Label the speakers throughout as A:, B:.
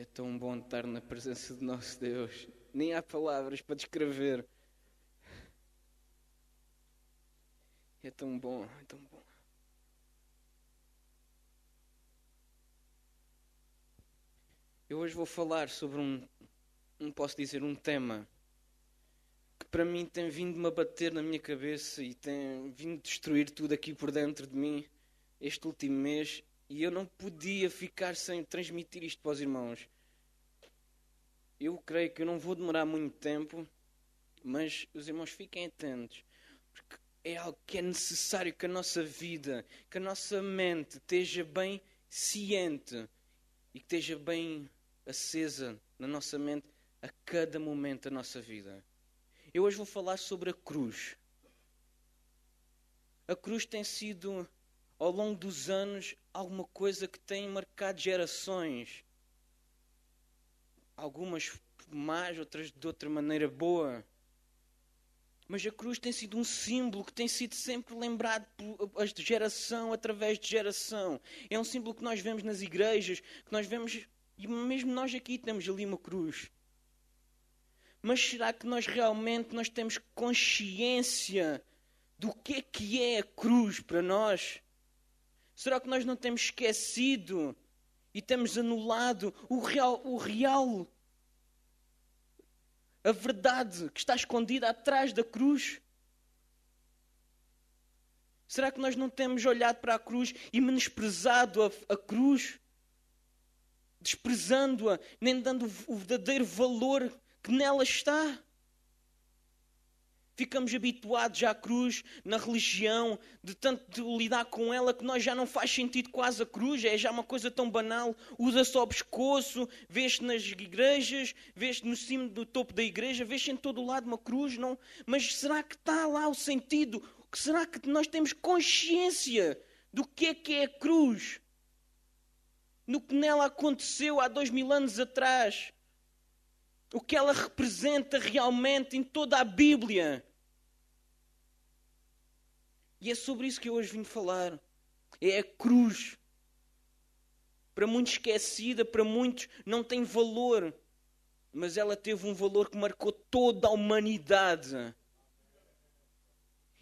A: É tão bom estar na presença do nosso Deus. Nem há palavras para descrever. É tão bom, é tão bom. Eu hoje vou falar sobre posso dizer, um tema que para mim tem vindo-me a bater na minha cabeça e tem vindo destruir tudo aqui por dentro de mim este último mês, e eu não podia ficar sem transmitir isto para os irmãos. Eu creio que eu não vou demorar muito tempo, mas os irmãos fiquem atentos, porque é algo que é necessário que a nossa vida, que a nossa mente esteja bem ciente e que esteja bem acesa na nossa mente a cada momento da nossa vida. Eu hoje vou falar sobre a cruz. A cruz tem sido, ao longo dos anos, alguma coisa que tem marcado gerações. Algumas mais, outras de outra maneira boa. Mas a cruz tem sido um símbolo que tem sido sempre lembrado de geração através de geração. É um símbolo que nós vemos nas igrejas, que nós vemos, e mesmo nós aqui temos ali uma cruz. Mas será que nós realmente temos consciência do que é a cruz para nós? Será que nós não temos esquecido e temos anulado a verdade que está escondida atrás da cruz? Será que nós não temos olhado para a cruz e menosprezado a cruz? Desprezando-a, nem dando o verdadeiro valor que nela está? Ficamos habituados à cruz na religião, de tanto lidar com ela que nós já não faz sentido quase a cruz, é já uma coisa tão banal. Usa-se ao pescoço, vê-se nas igrejas, vê-se no cimo do topo da igreja, vê-se em todo o lado uma cruz, não? Mas será que está lá o sentido? Será que nós temos consciência do que é a cruz? No que nela aconteceu há 2000 anos atrás? O que ela representa realmente em toda a Bíblia. E é sobre isso que eu hoje vim falar. É a cruz. Para muitos esquecida, para muitos não tem valor. Mas ela teve um valor que marcou toda a humanidade.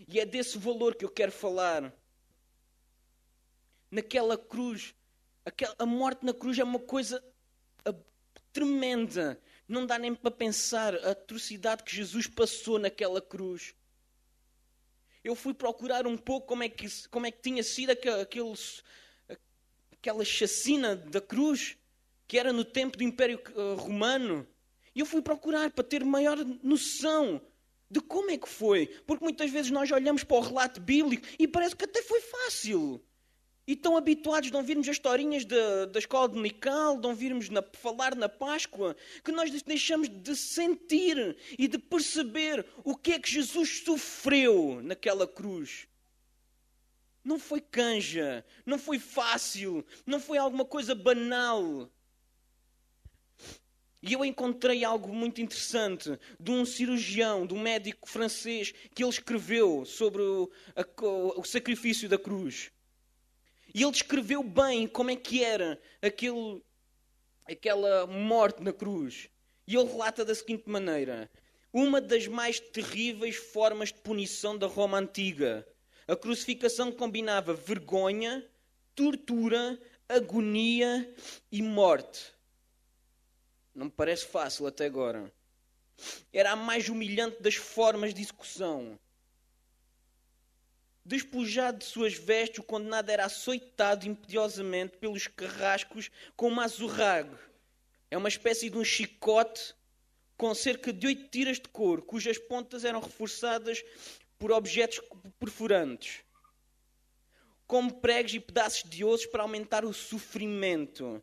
A: E é desse valor que eu quero falar. Naquela cruz. A morte na cruz é uma coisa tremenda. Não dá nem para pensar a atrocidade que Jesus passou naquela cruz. Eu fui procurar um pouco como é que tinha sido aquela chacina da cruz, que era no tempo do Império Romano. E eu fui procurar para ter maior noção de como é que foi. Porque muitas vezes nós olhamos para o relato bíblico e parece que até foi fácil. E tão habituados de ouvirmos as historinhas da escola dominical, de ouvirmos falar na Páscoa, que nós deixamos de sentir e de perceber o que é que Jesus sofreu naquela cruz. Não foi canja, não foi fácil, não foi alguma coisa banal. E eu encontrei algo muito interessante de um cirurgião, de um médico francês, que ele escreveu sobre o sacrifício da cruz. E ele descreveu bem como é que era aquela morte na cruz. E ele relata da seguinte maneira: uma das mais terríveis formas de punição da Roma antiga. A crucificação combinava vergonha, tortura, agonia e morte. Não me parece fácil até agora. Era a mais humilhante das formas de execução. Despojado de suas vestes, o condenado era açoitado impediosamente pelos carrascos com uma azorrague. É uma espécie de um chicote com cerca de 8 tiras de couro, cujas pontas eram reforçadas por objetos perfurantes, como pregos e pedaços de ossos para aumentar o sofrimento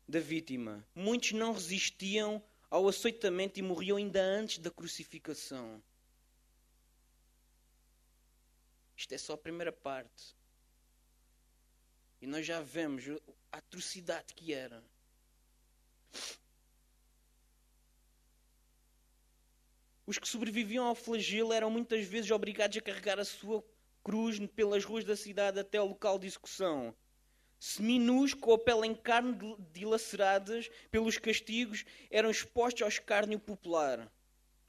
A: da vítima. Muitos não resistiam ao açoitamento e morriam ainda antes da crucificação. Isto é só a primeira parte. E nós já vemos a atrocidade que era. Os que sobreviviam ao flagelo eram muitas vezes obrigados a carregar a sua cruz pelas ruas da cidade até ao local de execução. seminus, com a pele em carne, dilaceradas pelos castigos, eram expostos ao escárnio popular.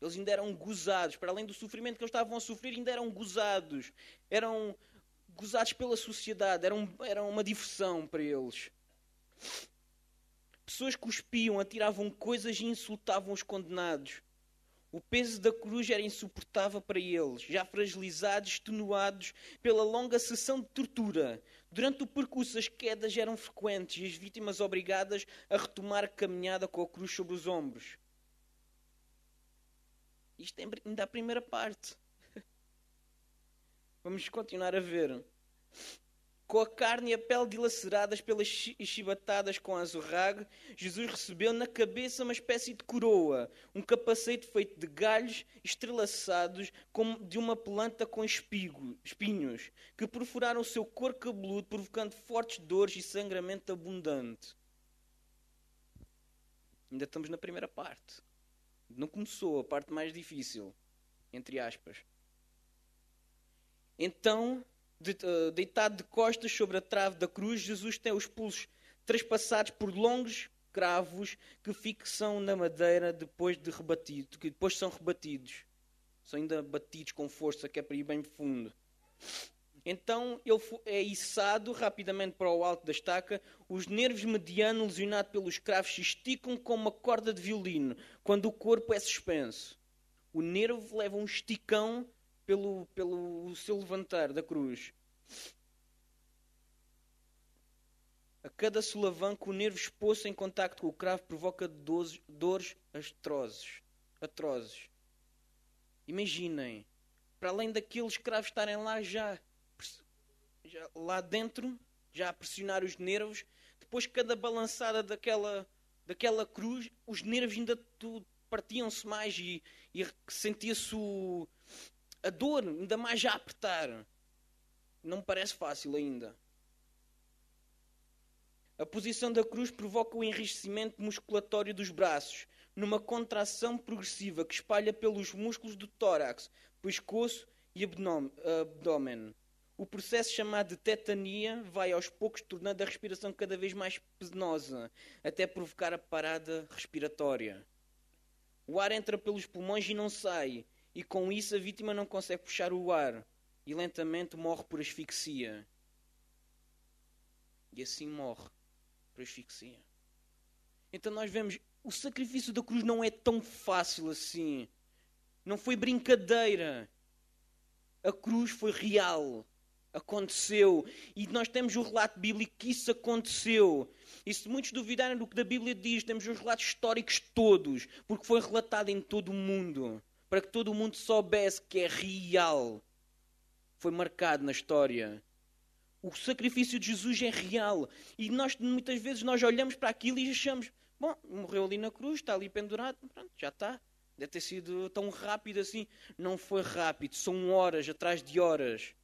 A: Eles ainda eram gozados, para além do sofrimento que eles estavam a sofrer, ainda eram gozados. Eram gozados pela sociedade, era uma diversão para eles. Pessoas cuspiam, atiravam coisas e insultavam os condenados. O peso da cruz era insuportável para eles, já fragilizados, extenuados pela longa sessão de tortura. Durante o percurso, as quedas eram frequentes e as vítimas obrigadas a retomar a caminhada com a cruz sobre os ombros. Isto é ainda a primeira parte. Vamos continuar a ver. Com a carne e a pele dilaceradas pelas chibatadas com azorrague, Jesus recebeu na cabeça uma espécie de coroa, um capacete feito de galhos estrelaçados como de uma planta com espinhos, que perfuraram o seu couro cabeludo, provocando fortes dores e sangramento abundante. Ainda estamos na primeira parte. Não começou a parte mais difícil, entre aspas. Então, deitado de costas sobre a trave da cruz, Jesus tem os pulsos trespassados por longos cravos que fixam na madeira depois são rebatidos. São ainda batidos com força, que é para ir bem fundo. Então ele é içado rapidamente para o alto da estaca. Os nervos medianos, lesionados pelos cravos, se esticam como uma corda de violino quando o corpo é suspenso. O nervo leva um esticão pelo seu levantar da cruz. A cada solavanco, o nervo exposto em contacto com o cravo provoca dores atrozes. Imaginem, para além daqueles cravos estarem já lá dentro, já a pressionar os nervos, depois cada balançada daquela cruz, os nervos ainda partiam-se mais e sentia-se a dor ainda mais a apertar. Não me parece fácil ainda. A posição da cruz provoca o enrijecimento musculatório dos braços, numa contração progressiva que espalha pelos músculos do tórax, pescoço e abdômen. O processo chamado de tetania vai aos poucos tornando a respiração cada vez mais penosa, até provocar a parada respiratória. O ar entra pelos pulmões e não sai, e com isso a vítima não consegue puxar o ar e lentamente morre por asfixia. E assim morre por asfixia. Então nós vemos, o sacrifício da cruz não é tão fácil assim. Não foi brincadeira. A cruz foi real. Aconteceu. E nós temos o relato bíblico que isso aconteceu. E se muitos duvidarem do que a Bíblia diz, temos os relatos históricos todos, porque foi relatado em todo o mundo, para que todo o mundo soubesse que é real. Foi marcado na história. O sacrifício de Jesus é real. E muitas vezes nós olhamos para aquilo e achamos, bom, morreu ali na cruz, está ali pendurado, pronto, já está. Deve ter sido tão rápido assim. Não foi rápido, são horas atrás de horas.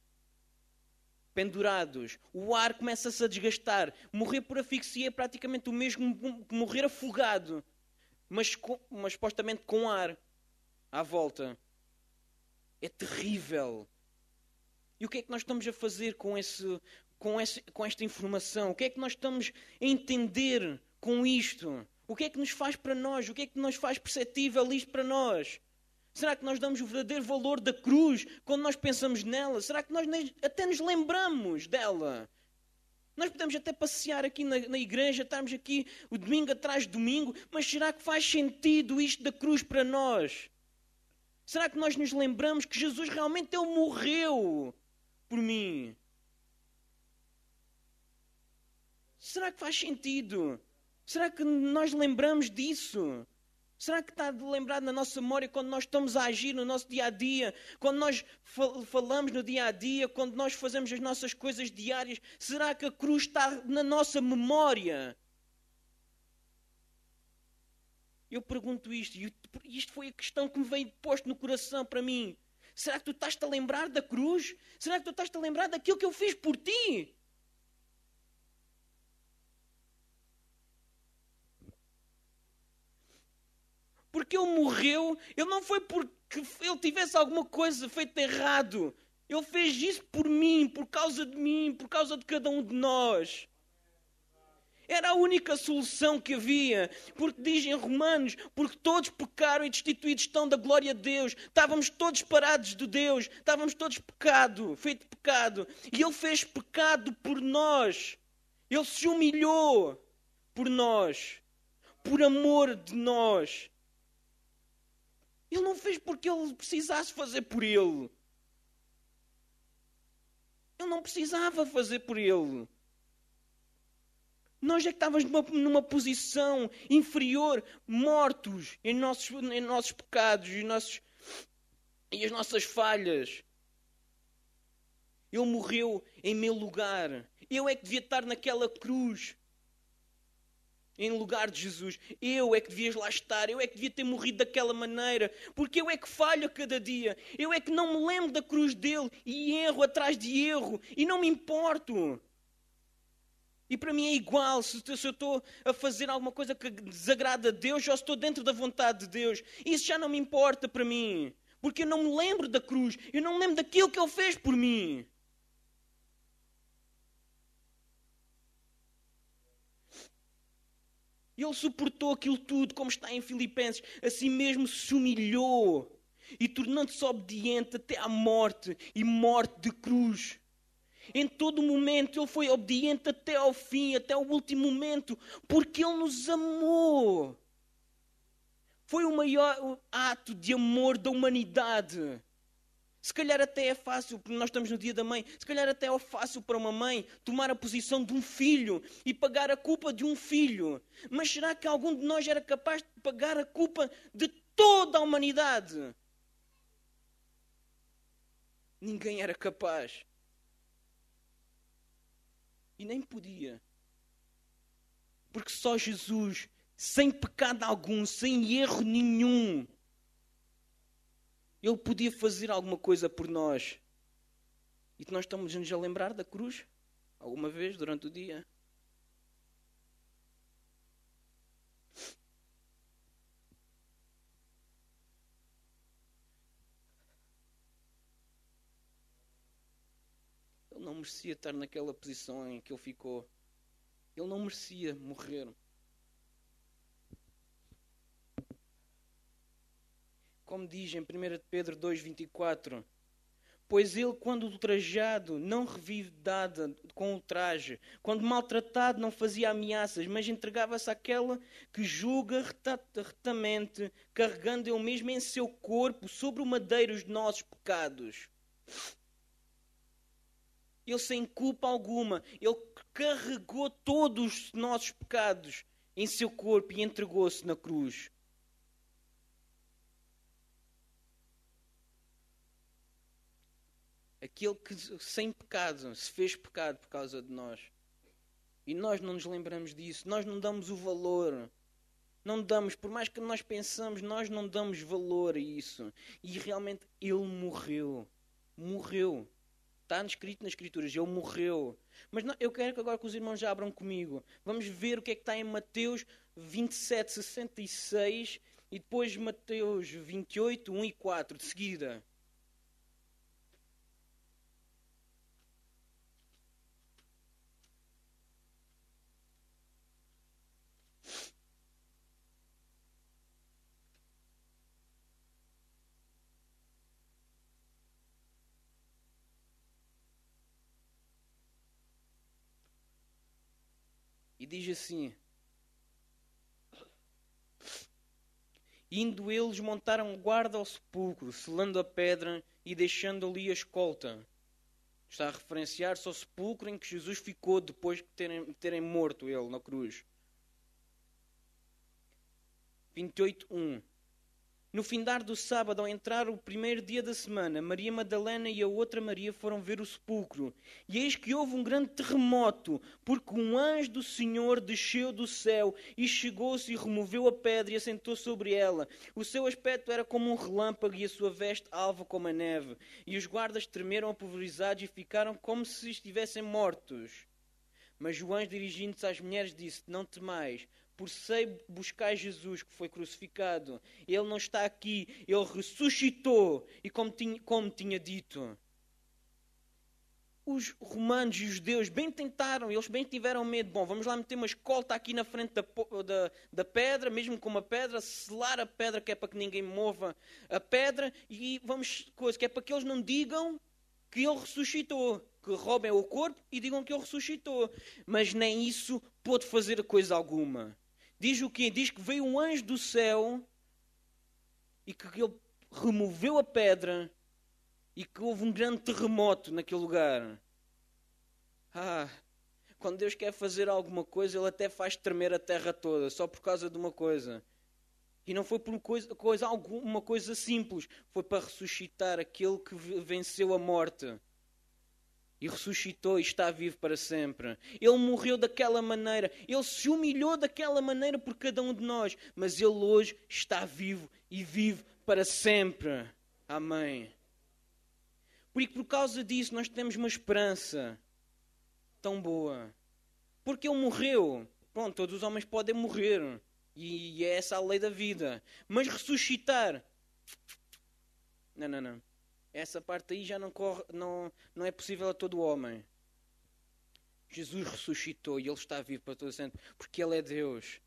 A: Pendurados. O ar começa-se a desgastar. Morrer por asfixia é praticamente o mesmo que morrer afogado. Mas supostamente com ar à volta. É terrível. E o que é que nós estamos a fazer com esta informação? O que é que nós estamos a entender com isto? O que é que nos faz para nós? O que é que nos faz perceptível isto para nós? Será que nós damos o verdadeiro valor da cruz quando nós pensamos nela? Será que nós até nos lembramos dela? Nós podemos até passear aqui na igreja, estarmos aqui o domingo atrás de domingo, mas será que faz sentido isto da cruz para nós? Será que nós nos lembramos que Jesus realmente Ele morreu por mim? Será que faz sentido? Será que nós lembramos disso? Será que está lembrado na nossa memória quando nós estamos a agir no nosso dia-a-dia? Quando nós falamos no dia-a-dia? Quando nós fazemos as nossas coisas diárias? Será que a cruz está na nossa memória? Eu pergunto isto, e isto foi a questão que me veio posto no coração para mim. Será que tu estás-te a lembrar da cruz? Será que tu estás-te a lembrar daquilo que eu fiz por ti? Porque Ele morreu, Ele não foi porque Ele tivesse alguma coisa feita errado. Ele fez isso por mim, por causa de mim, por causa de cada um de nós. Era a única solução que havia. Porque diz em Romanos, porque todos pecaram e destituídos estão da glória de Deus. Estávamos todos parados de Deus. Estávamos todos feito pecado. E Ele fez pecado por nós. Ele se humilhou por nós. Por amor de nós. Ele não fez porque Ele precisasse fazer por Ele. Ele não precisava fazer por Ele. Nós é que estávamos numa posição inferior, mortos em nossos pecados e as nossas falhas. Ele morreu em meu lugar. Eu é que devia estar naquela cruz, em lugar de Jesus. Eu é que devias lá estar. Eu é que devia ter morrido daquela maneira. Porque eu é que falho a cada dia. Eu é que não me lembro da cruz dele e erro atrás de erro. E não me importo. E para mim é igual se eu estou a fazer alguma coisa que desagrada a Deus ou se estou dentro da vontade de Deus. Isso já não me importa para mim. Porque eu não me lembro da cruz. Eu não me lembro daquilo que Ele fez por mim. Ele suportou aquilo tudo, como está em Filipenses. Assim mesmo se humilhou. E tornando-se obediente até à morte. E morte de cruz. Em todo momento Ele foi obediente até ao fim, até ao último momento, porque Ele nos amou. Foi o maior ato de amor da humanidade. Se calhar até é fácil, porque nós estamos no dia da mãe, se calhar até é fácil para uma mãe tomar a posição de um filho e pagar a culpa de um filho. Mas será que algum de nós era capaz de pagar a culpa de toda a humanidade? Ninguém era capaz. E nem podia. Porque só Jesus, sem pecado algum, sem erro nenhum, Ele podia fazer alguma coisa por nós. E que nós estamos-nos a lembrar da cruz, alguma vez durante o dia. Ele não merecia estar naquela posição em que Ele ficou. Ele não merecia morrer. Como diz em 1 Pedro 2,24, pois ele, quando ultrajado, não revidava com ultraje, quando maltratado, não fazia ameaças, mas entregava-se àquela que julga retamente, carregando ele mesmo em seu corpo, sobre o madeiro, os nossos pecados. Ele, sem culpa alguma, ele carregou todos os nossos pecados em seu corpo e entregou-se na cruz. Aquele que sem pecado se fez pecado por causa de nós. E nós não nos lembramos disso. Nós não damos o valor. Não damos, por mais que nós pensamos, nós não damos valor a isso. E realmente Ele morreu. Morreu. Está escrito nas Escrituras. Ele morreu. Mas não, eu quero que agora que os irmãos já abram comigo. Vamos ver o que é que está em Mateus 27, 66 e depois Mateus 28, 1 e 4, de seguida. E diz assim: indo eles, montaram guarda ao sepulcro, selando a pedra e deixando ali a escolta. Está a referenciar-se ao sepulcro em que Jesus ficou depois de terem morto ele na cruz. 28:1. No findar do sábado, ao entrar o primeiro dia da semana, Maria Madalena e a outra Maria foram ver o sepulcro. E eis que houve um grande terremoto, porque um anjo do Senhor desceu do céu e chegou-se e removeu a pedra e assentou sobre ela. O seu aspecto era como um relâmpago e a sua veste alva como a neve. E os guardas tremeram apavorizados e ficaram como se estivessem mortos. Mas o anjo, dirigindo-se às mulheres, disse: não temais, por sei buscar Jesus que foi crucificado. Ele não está aqui, Ele ressuscitou. E como tinha dito. os romanos e os judeus bem tentaram, eles bem tiveram medo. Bom, vamos lá meter uma escolta aqui na frente da pedra, mesmo com uma pedra, selar a pedra, que é para que ninguém mova a pedra, e vamos, que é para que eles não digam que ele ressuscitou, que roubem o corpo e digam que ele ressuscitou. Mas nem isso pôde fazer coisa alguma. Diz o quê? Diz que veio um anjo do céu e que ele removeu a pedra e que houve um grande terremoto naquele lugar. Quando Deus quer fazer alguma coisa, Ele até faz tremer a terra toda, só por causa de uma coisa. E não foi por uma coisa simples, foi para ressuscitar aquele que venceu a morte. E ressuscitou e está vivo para sempre. Ele morreu daquela maneira, Ele se humilhou daquela maneira por cada um de nós, mas Ele hoje está vivo e vive para sempre. Amém. Por causa disso nós temos uma esperança tão boa. Porque Ele morreu. Pronto, todos os homens podem morrer. E é essa a lei da vida. Mas ressuscitar... Não. Essa parte aí já não é possível a todo homem. Jesus ressuscitou e Ele está vivo para todo sempre. Porque Ele é Deus.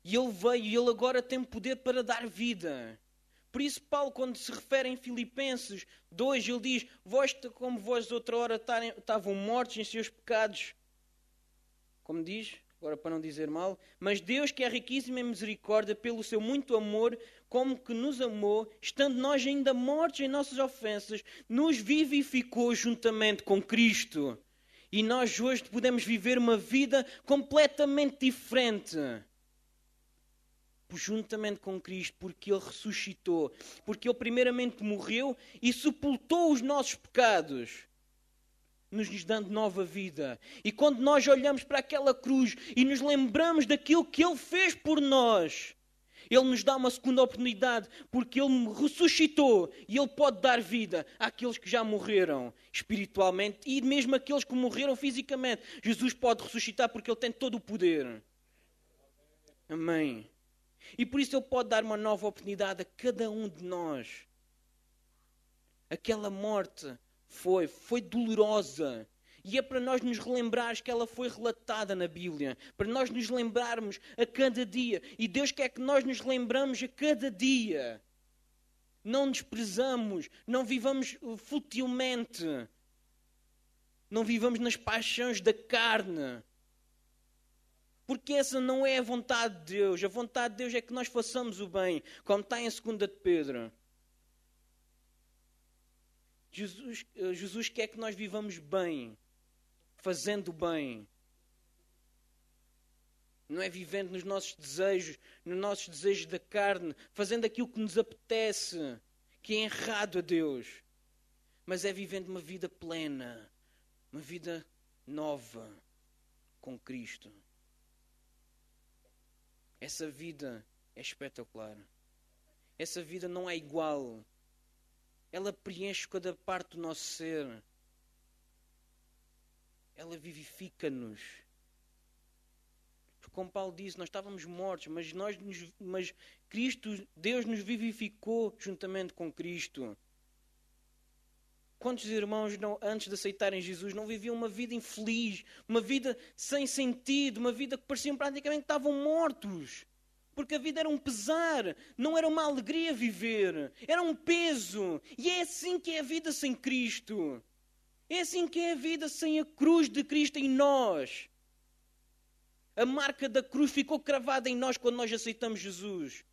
A: E Ele veio e Ele agora tem poder para dar vida. Por isso Paulo, quando se refere em Filipenses 2, ele diz: vós, como vós outra hora estavam mortos em seus pecados. Como diz, agora para não dizer mal, mas Deus, que é riquíssimo em misericórdia, pelo seu muito amor, como que nos amou, estando nós ainda mortos em nossas ofensas, nos vivificou juntamente com Cristo. E nós hoje podemos viver uma vida completamente diferente. Juntamente com Cristo, porque Ele ressuscitou, porque Ele primeiramente morreu e sepultou os nossos pecados, nos dando nova vida. E quando nós olhamos para aquela cruz e nos lembramos daquilo que Ele fez por nós, Ele nos dá uma segunda oportunidade, porque Ele ressuscitou e Ele pode dar vida àqueles que já morreram espiritualmente e mesmo àqueles que morreram fisicamente. Jesus pode ressuscitar porque Ele tem todo o poder. Amém. E por isso Ele pode dar uma nova oportunidade a cada um de nós. Aquela morte foi dolorosa. E é para nós nos relembrarmos que ela foi relatada na Bíblia. Para nós nos lembrarmos a cada dia. E Deus quer que nós nos lembramos a cada dia. Não desprezamos. Não vivamos futilmente. Não vivamos nas paixões da carne. Porque essa não é a vontade de Deus. A vontade de Deus é que nós façamos o bem, como está em 2 de Pedro. Jesus quer que nós vivamos bem, fazendo o bem. Não é vivendo nos nossos desejos da carne, fazendo aquilo que nos apetece, que é errado a Deus. Mas é vivendo uma vida plena, uma vida nova com Cristo. Essa vida é espetacular. Essa vida não é igual. Ela preenche cada parte do nosso ser. Ela vivifica-nos. Porque como Paulo disse, nós estávamos mortos, mas Cristo, Deus nos vivificou juntamente com Cristo. Quantos irmãos, antes de aceitarem Jesus, não viviam uma vida infeliz, uma vida sem sentido, uma vida que pareciam praticamente que estavam mortos? Porque a vida era um pesar, não era uma alegria viver, era um peso. E é assim que é a vida sem Cristo. É assim que é a vida sem a cruz de Cristo em nós. A marca da cruz ficou cravada em nós quando nós aceitamos Jesus.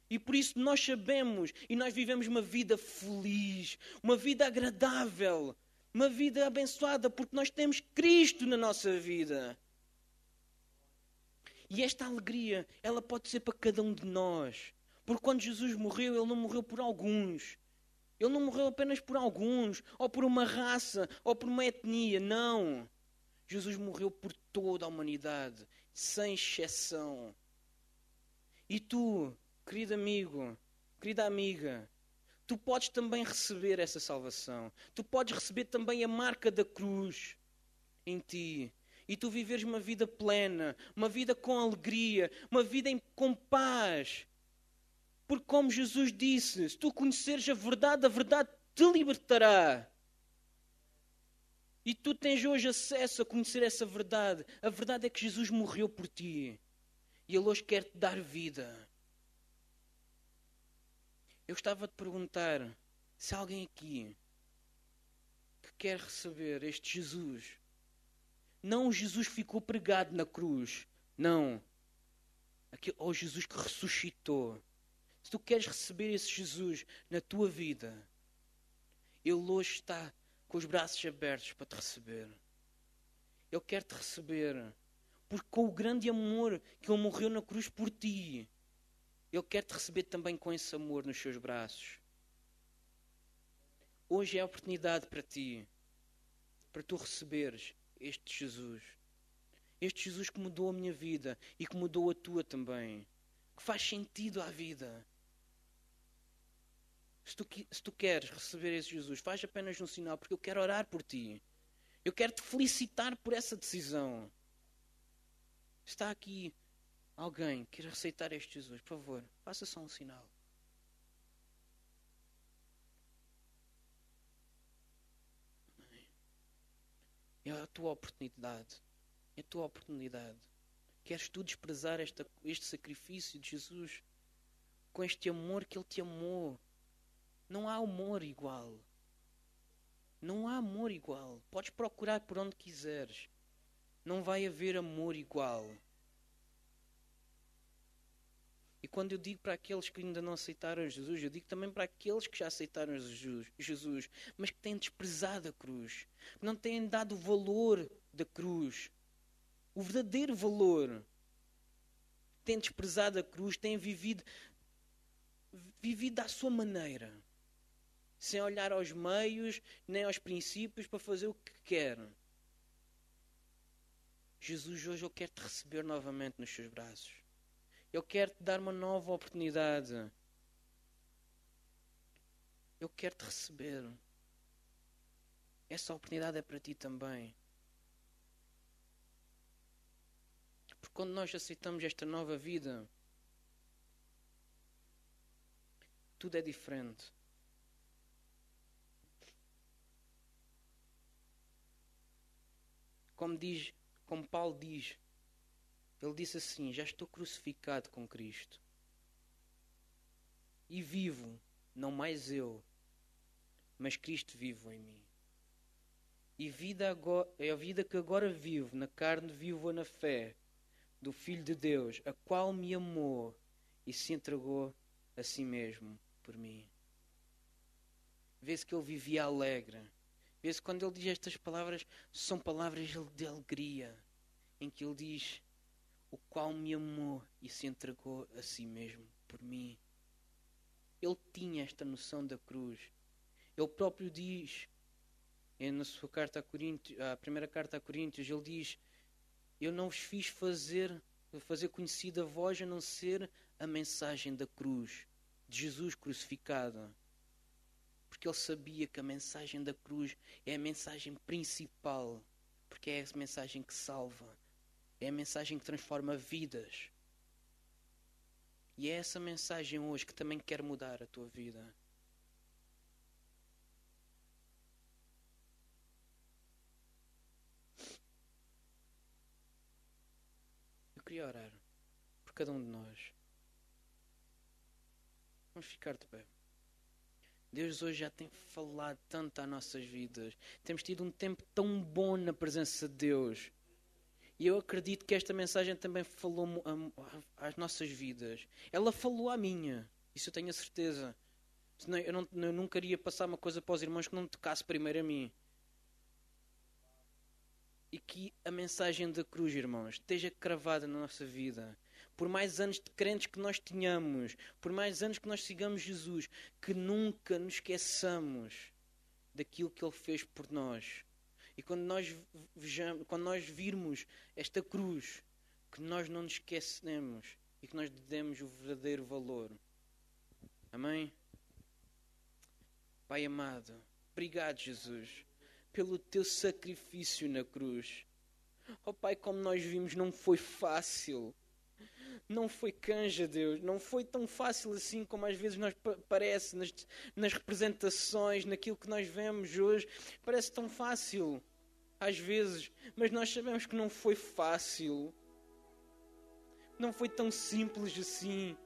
A: E por isso nós sabemos e nós vivemos uma vida feliz, uma vida agradável, uma vida abençoada, porque nós temos Cristo na nossa vida. E esta alegria, ela pode ser para cada um de nós. Porque quando Jesus morreu, Ele não morreu por alguns. Ele não morreu apenas por alguns, ou por uma raça, ou por uma etnia. Não. Jesus morreu por toda a humanidade, sem exceção. E tu, querido amigo, querida amiga, tu podes também receber essa salvação. Tu podes receber também a marca da cruz em ti. E tu viveres uma vida plena, uma vida com alegria, uma vida com paz. Porque como Jesus disse, se tu conheceres a verdade te libertará. E tu tens hoje acesso a conhecer essa verdade. A verdade é que Jesus morreu por ti. E Ele hoje quer te dar vida. Eu gostava de perguntar se há alguém aqui que quer receber este Jesus. Não o Jesus que ficou pregado na cruz. Não. O Jesus que ressuscitou. Se tu queres receber esse Jesus na tua vida, Ele hoje está com os braços abertos para te receber. Ele quer te receber. Porque com o grande amor que Ele morreu na cruz por ti, Ele quer te receber também com esse amor nos seus braços. Hoje é a oportunidade para ti, para tu receberes este Jesus. Este Jesus que mudou a minha vida e que mudou a tua também. Que faz sentido à vida. Se tu queres receber esse Jesus, faz apenas um sinal, porque eu quero orar por ti. Eu quero te felicitar por essa decisão. Está aqui alguém que quer aceitar este Jesus, por favor, faça só um sinal. É a tua oportunidade. É a tua oportunidade. Queres tu desprezar este sacrifício de Jesus com este amor que Ele te amou? Não há amor igual. Não há amor igual. Podes procurar por onde quiseres. Não vai haver amor igual. E quando eu digo para aqueles que ainda não aceitaram Jesus, eu digo também para aqueles que já aceitaram Jesus, mas que têm desprezado a cruz, que não têm dado o valor da cruz, o verdadeiro valor. Têm desprezado a cruz, têm vivido à sua maneira, sem olhar aos meios, nem aos princípios para fazer o que querem. Jesus hoje Ele quer te receber novamente nos seus braços. Ele quer te dar uma nova oportunidade. Ele quer te receber. Essa oportunidade é para ti também. Porque quando nós aceitamos esta nova vida, tudo é diferente. Como Paulo diz, ele disse assim: já estou crucificado com Cristo. E vivo, não mais eu, mas Cristo vive em mim. E a vida que agora vivo, na carne vivo na fé do Filho de Deus, a qual me amou e se entregou a si mesmo por mim. Vê-se que ele vivia alegre. Vê-se quando ele diz estas palavras, são palavras de alegria, em que ele diz: o qual me amou e se entregou a si mesmo por mim. Ele tinha esta noção da cruz. Ele próprio diz, na sua carta a primeira carta a Coríntios, ele diz: eu não vos fiz fazer conhecida a vós a não ser a mensagem da cruz, de Jesus crucificado. Porque ele sabia que a mensagem da cruz é a mensagem principal, porque é a mensagem que salva. É a mensagem que transforma vidas. E é essa mensagem hoje que também quer mudar a tua vida. Eu queria orar por cada um de nós. Vamos ficar de pé. Deus hoje já tem falado tanto às nossas vidas. Temos tido um tempo tão bom na presença de Deus. E eu acredito que esta mensagem também falou às nossas vidas. Ela falou à minha. Isso eu tenho a certeza. Senão eu nunca iria passar uma coisa para os irmãos que não tocasse primeiro a mim. E que a mensagem da cruz, irmãos, esteja cravada na nossa vida. Por mais anos de crentes que nós tenhamos, por mais anos que nós sigamos Jesus, que nunca nos esqueçamos daquilo que Ele fez por nós. E quando nós virmos esta cruz, que nós não nos esquecemos e que nós demos o verdadeiro valor. Amém? Pai amado, obrigado, Jesus, pelo teu sacrifício na cruz. Oh Pai, como nós vimos, não foi fácil. Não foi canja, Deus. Não foi tão fácil assim como às vezes nós parece nas representações, naquilo que nós vemos hoje. Parece tão fácil. às vezes, mas nós sabemos que não foi fácil. Não foi tão simples assim.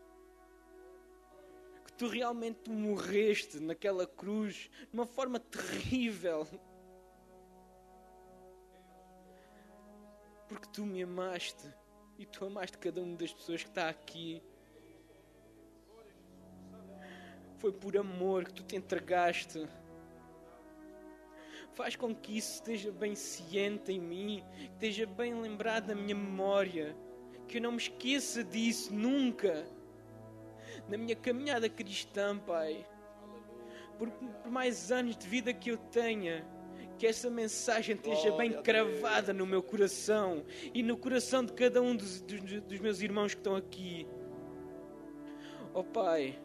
A: Que tu realmente morreste naquela cruz de uma forma terrível. Porque tu me amaste e tu amaste cada uma das pessoas que está aqui. Foi por amor que tu te entregaste. Faz com que isso esteja bem ciente em mim, que esteja bem lembrado na minha memória, que eu não me esqueça disso nunca. Na minha caminhada cristã, Pai. Por mais anos de vida que eu tenha, que essa mensagem esteja bem cravada no meu coração e no coração de cada um dos meus irmãos que estão aqui. Oh Pai,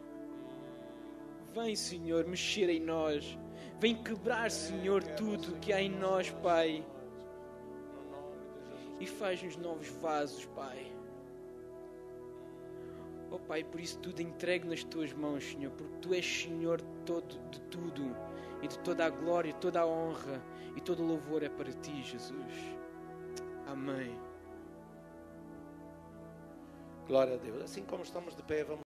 A: vem, Senhor, mexer em nós. Vem quebrar, Senhor, tudo que há em nós, Pai. E faz-nos novos vasos, Pai. Oh Pai, por isso tudo entregue nas Tuas mãos, Senhor, porque Tu és Senhor de tudo, e de toda a glória, toda a honra e todo o louvor é para Ti, Jesus. Amém.
B: Glória a Deus. Assim como estamos de pé, vamos